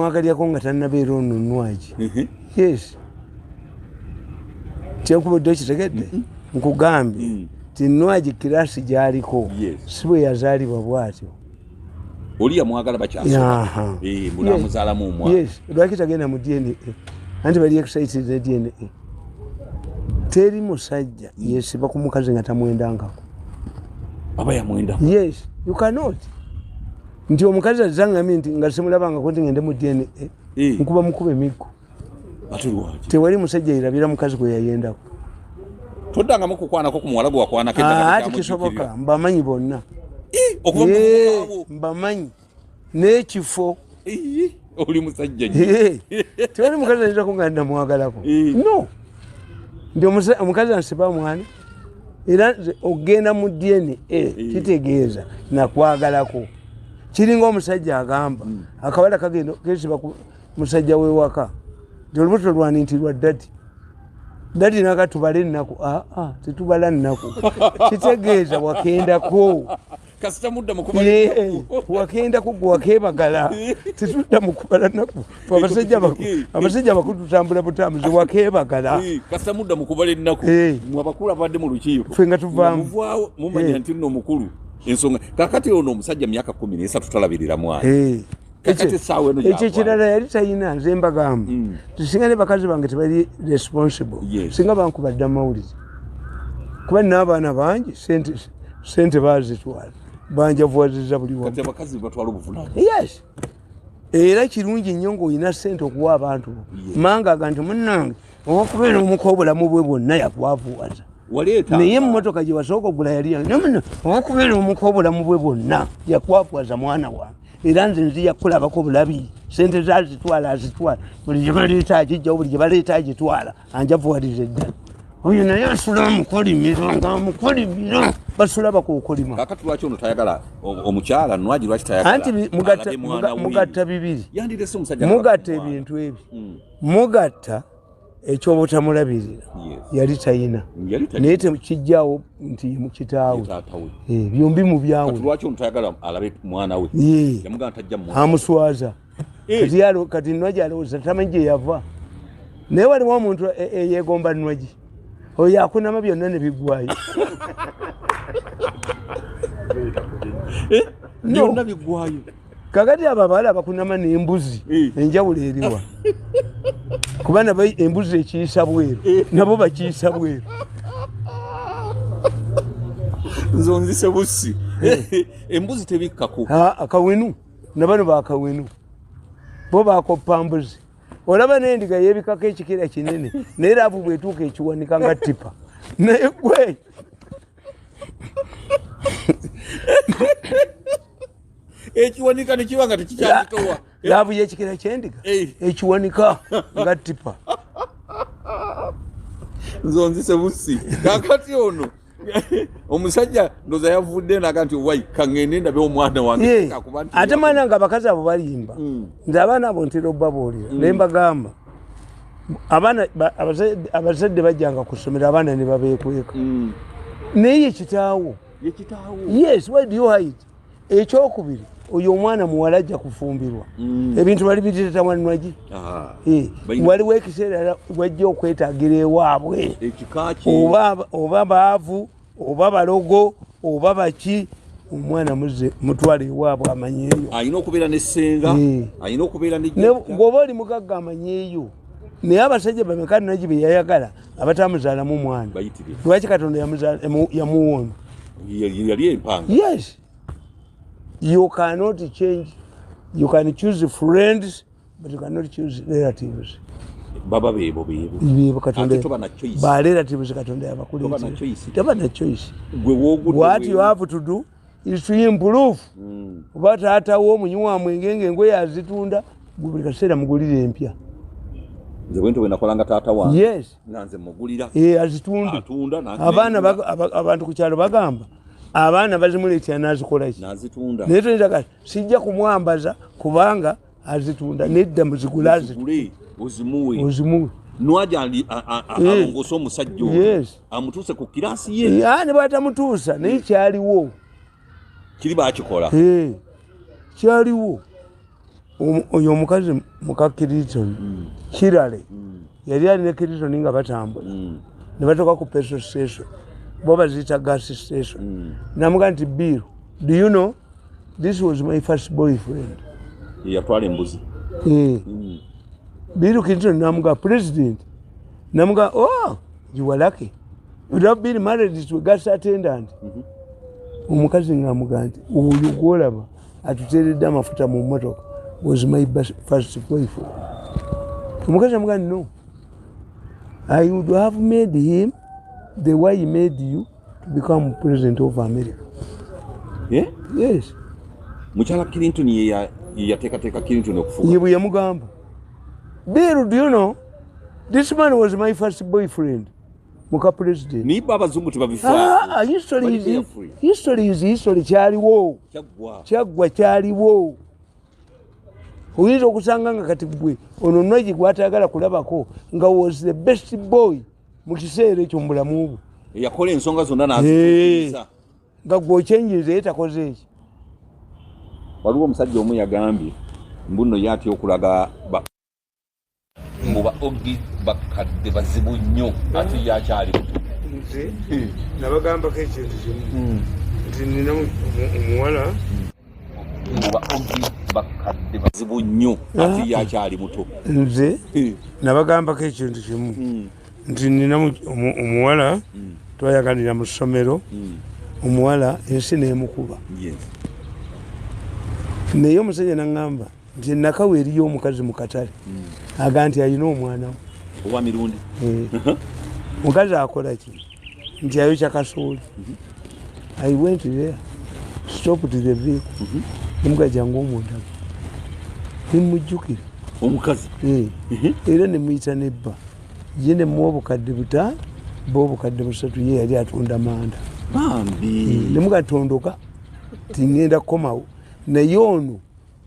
mwagalyako nga tannabeera ono Nwagi. Yes. Kyenkubudde kitegedde nkugambye ti Nwagi kirasi gy'aliko si bwe yazaalibwa bw'atyo. Oli yamwagala bakyasooka. Munamuzaalamu omwana. Yes. Lwaki tagenda mu DNA? Anti bali excited ne DNA. Teri musajja yesiba ku mukazi nga tamwendangako. Aba yamwenda. Yes. You cannot. Nti omukazi azangamye nti nga simulabangako nti ngende mu DNA. Nkuba mukube emiggo. Tewali musajja yerabira mukazi gwe yayendako. Toddangamu kukwanako ku muwala gwe wakwanako eddagala. Ati kisoboka mbamanyi bonna. Okuva mu bwabo. Mbamanyi n'ekifo. Oli musajja nnyo. Tewali mukazi ayinza kunganda mwagalako. No. Ndi omukazi ansiba mwana. Era ogenda mu DNA kitegeeza nakwagalako. Kiringa omusajja agamba akawala kagenda kesiba ku musajja we waka. Olubuto lwanintirwa dadi nakatubala ennaku tetubala nnaku kitegeeza wakendako kasita mudda mukubala wakendako gwe wakebagala tetudda mukubala nnaku abasajja bakulu tutambula butambuzi wakebagala kasita mudda mukubala ennaku mwabakulu abadde mu lukiiko ffe nga tuvaamu mumanya nti nno omukulu ensonga kakati ono omusajja myaka 13 tutalabirira mwana ekyo kirala yali talina nze mbagamba tusinga ne bakazi bange tebali responsible singa bankubadde amawulire kuba nina abaana bangi sente bazitwala banjavuwaziza buli wamu yes era kirungi nnyo ng'olina sente okuwa abantu mangaga nti munnange owakubeera omuka obulamu bwe bwonna yakwavuwaza naye emmotoka gye wasooka ogula yali owakubeera omuka obulamu bwe bwonna yakwavuwaza mwana wange era nze nzija kulabako bulabi sente zazitwala buli gye baleeta agijjawo buli gye baleeta agitwala anjavuwaliza eddala oyo naye asula mukolimiro nga mukolimiro basula bakukolima kakati lwaki ono tayagala omukyala Nwagi lwaki tayagala anti mugatta bibiri mugatta ebintu ebi mugatta ekyobutamulabirira yali tayina naye tekijjawo nti mukitaawe byombi mu byawe lwaki ono tayagala alabe mwana we yamugamba tajja mu amuswaza kati Nwagi alowooza tamanyi gye yava naye waliwo omuntu eyeegomba Nwagi oyo akunama byonna ne biggwayo byonna biggwayo kakati abo abawala bakunama n'embuzi enjawulo eriwa kuba nabo embuzi ekiyisa bweru nabo bakiyisa bweru nzonzise bussi embuzi tebikkako akawenu nabano bakawenu bo bakoppa mbuzi olaba n'endiga yeebikako ekikira kinene naye era abo bwetuuka ekiwanika nga tipa naye gwe ekiwanika nekiba nga tekikyandikawa laavu yekikira kyendiga ekiwanika nga tipa nzonzise bussi kakati ono omusajja ndoza yavudde naga nti wai kangende ndabe omwana wange ate mwana nga abakazi abo balimba nze abaana abo ntera obbabuulira naye mbagamba abaana abazadde bajjanga ku ssomero abaana ne babeekweka naye yekitaawo yes why do you hide ekyokubiri oyo omwana muwala ajja kufumbirwa ebintu bali biteta Nwagi waliwo ekiseera wajja okwetaagira ewaabwe oba baavu oba balogo oba baki omwana muze mutwale ewaabwe amanyeeyo ayina okubeera n'essenga ayina okubeera ng'oba oli mugagga amanyeeyo naye abasajja bameka Nwagi be yayagala abatamuzaalamu mwana lwaki Katonda yamuwona yali empanga yes you cannot change. You can choose friends, but you cannot choose relatives. Baba bebo. Ba relatives Katonda yabakulira. Taba na choice. What you have to do is to improve. But hata wo munywa mwengenge ngwe yazitunda buli kaseera mugulire empya. Nze bwento bwe nakolanga taata wange. Yes. Nanze mugulira. Azitunda. Abaana abantu ku kyalo bagamba. Abaana bazimuleetya n'azikola ki n'azitunda naye toyinza sijja kumwambaza kubanga azitunda nedda muzigula ozimuwe Nwagi alongose omusajja oyo amutuuse ku kiraasi ye ne batamutuusa naye kyaliwo kiri baakikola kyaliwo oyo omukazi muka Clinton Hillary yali alina Clinton nga batambula ne batoka ku petrol station bo bazita gas station namuga nti Bill, do you know this was my first boyfriend yatwala embuzi Bill Clinton namuga president namuga oh you were lucky you have been married to a gas attendant omukazi ngamuga nti uyu gwolaba atuteredde amafuta mu motoka was my first boyfriend omukazi amuga no I would have made him the way he made you to become president of America. Yeah? Yes. Muchala Clinton yateeka Clinton okufuka. Yebu yamugamba. Bill, do you know this man was my first boyfriend. Muka president. Ni baba zungu tubabifa. History is history kyaliwo. Kyagwa kyaliwo. Oyinza okusanga nga kati gwe ono nwaji gwatayagala kulabako nga was the best boy mu kiseera ekyo mu bulamu bwe yakola ensonga zonna n'azikiriza nga gwe okyenjiriza yetakoze eki. Waliwo omusajja omu yagambye mbuno yatya okulaga mbuba oggi bakadde bazibu nnyo ate yakyali nze nabagambako ekintu kimu nti nina omuwala mbuba oggi bakadde bazibu nnyo ate yakyali muto. Nze nabagambako ekintu kimu nti nina omuwala twayagalira mu ssomero omuwala ensi neemukuba naye omusajja naŋŋamba nti nakawa eriyo omukazi mu katale aga nti alina omwana we owa mirundi mukazi akola ki nti ayokya kasooli. I went there stopped the vehicle nemugajja ng'omundago nemujjukira omukazi era nemuyita nebba ye nemuwa obukadde butaano ba obukadde busatu ye yali atunda manda nemugatondoka tingenda kukomawo naye ono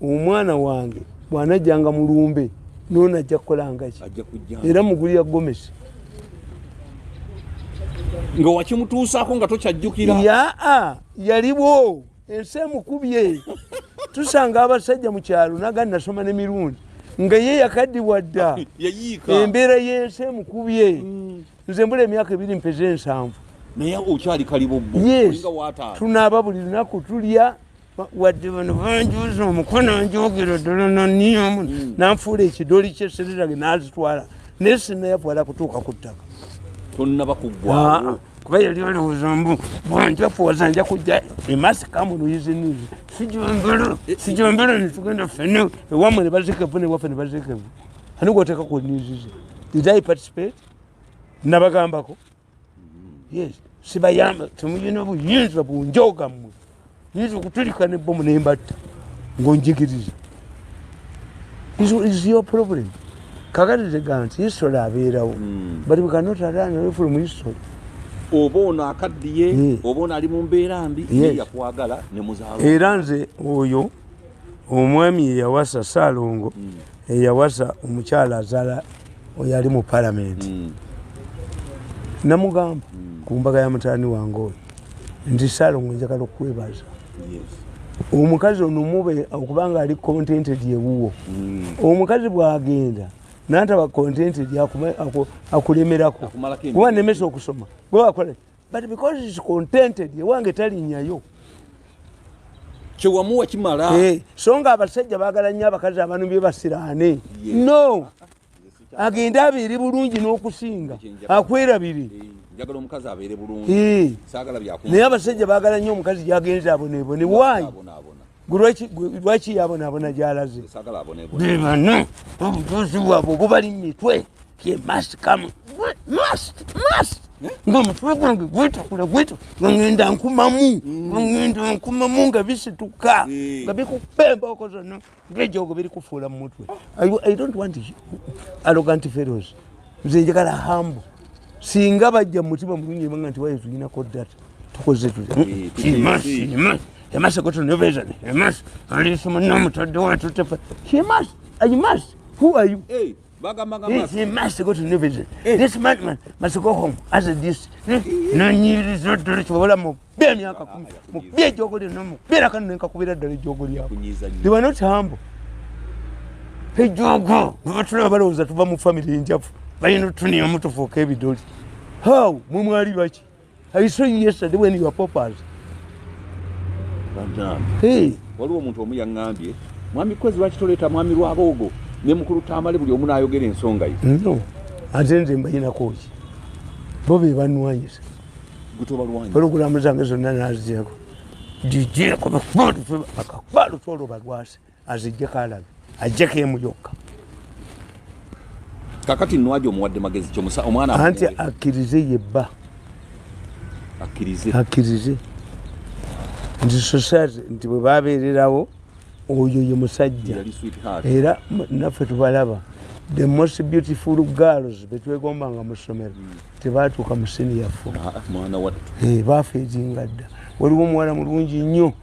omwana wange bwanajjanga mulumbe nono ajja kukolangaki era mugulira gomesi nga wakimutuusaako nga tokyajjukira yaliwo ensi emukubye tusanga abasajja mu kyalo naga nasoma n'emirundi nga ye yakaddiwa dda embeera y'ensi emukubye nze mbula emyaka 2 mpeze 7 naye okyali kalibobbo tunaaba buli lunaku tulya wadde bano banjuza omukono njogera ddala naniyamu nanfuula ekidoli kyesererage nazitwala naye sinayatwala kutuuka ku ttaka tonnaba kuggwawo kuba yali olowooza mbu bwanjafuwaza nja kujja emasika mu luyizi nizi sijombera netugenda fene ewamwe ne bazikevu newaffe ne bazikevu ani gwoteeka ku nizize did I participate nabagambako yes sibayamba temuyina buyinza bunjoga mmwe yinza okutulika nebbomu nembatta ng'onjigiriza is your problem. Kakati ganti history abeerawo but we cannot run away from history. Oba ono akaddiye oba ono ali mu mbeera mbi yakwagala ne muzaalo era nze oyo omwami eyawasa Ssaalongo eyawasa omukyala azaala oyo ali mu palamenti namugamba ku mbaga ya mutaani wange oyo nti Ssaalongo njagala okwebaza omukazi ono mube okubanga ali contented yewuwo omukazi bwagenda nantaba contented akulemerako kuba nemesa okusoma gwewakola but because is contented yewange talinnyayo kyewamuwa kimala so nga abasajja baagala nnyo abakazi abantu bye basiraane no agenda abeere bulungi n'okusinga akwerabire njagala omukazi abeere bulungi saagala byakumu naye abasajja baagala nnyo omukazi yagenze aboneebone waayi lwaki yabonaabona gyalaze bebano obutuuzi bwabwe obubali mu mitwe ye must come must ng'omutwe gwange gwetakula nga ngenda nkumamu nga bisituka nga bikupembako zonna ng'ejogo birikufuula mu mutwe. I don't want arrogant fellows. Nze njagala humble. Singa bajja mu mutima mulungi ebanga nti waye tulinako data tukoze tutya he must go to New Vision. He must. I must. Who are you? Hey, he must go to New Vision. This man must go home as a this. No need to do it. They were not humble. ejogo batulaba balowooza tuva mu famire enjafu balina otuniamu tufuuka ebidoli. How mwe mwali baki? I saw you yesterday when you were poppers. Waliwo omuntu omu yaŋŋambye mwami Kwezi lwaki toleeta mwami Lwaboogo ne mukulu Tamale buli omu n'ayogera ensonga ye. No, ate nze mbayinako ki? Bo be banwanyisa. Gutobalwanya. Pologulamu zange zonna nazigyeko. Gigireko akakwalu tolo balwase aziggyeko alabe. Ajjeko emu yokka. Kakati nwaje omuwadde magezi kyomusa omwana anti akkirize yebba. Akkirize. Nti society nti bwe babeererawo oyo ye musajja era naffe tubalaba the most beautiful girls betwegombanga mu ssomero tebaatuuka mu senior four. Bafeezinga dda. Waliwo omuwala mulungi nnyo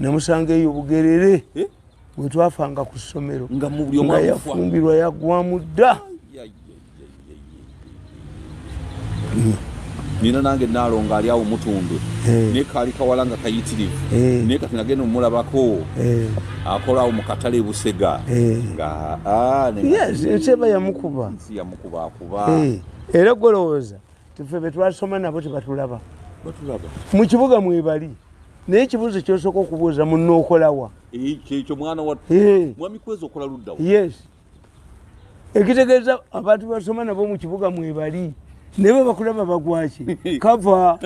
namusanga eyo Bugerere bwe twafanga ku ssomero nga yafumbirwa yaggwamu dda. Nina nange naalonga ali awo Mutundu naye kaali kawala nga kayitirivu naye kati nagenda omulabako akola awo mu katale Busega nga enseba yamukuba era golowooza tufe be twasoma nabo tebatulaba mu kibuga mwebali naye ekibuuzo kyosooka okubuuza munno okolawa kyekyo mwana wa mwami Kwezi okola luddawo. Yes, ekitegeeza abantu basoma nabo mu kibuga mwebali nebe bakulaba bagwaki kava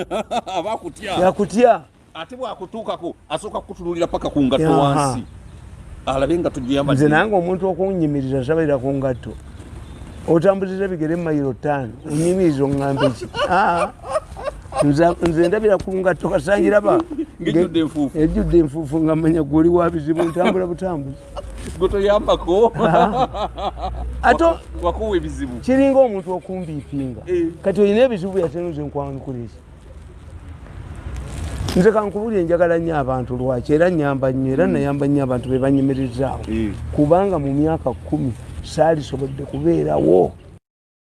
yakutya ate bwakutuukako asooka kutululira paka ku ngatto wansi alabe nga tugiyamba. Nze nange omuntu okunyimirira sabalira ku ngatto otambulira bigere mayiro 5 onyimiriza oŋŋamba eki nze ndabira ku ngatto kasangiraba ejjudde enfuufu nga manya gwoli wa bizibu ntambula butambuzi gotoyambako ate wakuwa ebizibu kiringa omuntu okumbiipinga kati olina ebizibu yatenuze nkwankuleki. Nze kankubulire njagala nnyo abantu lwaki era nnyamba nnyo era nayamba nnyo abantu be banyimirizaawo kubanga mu myaka 10 saalisobodde kubeerawo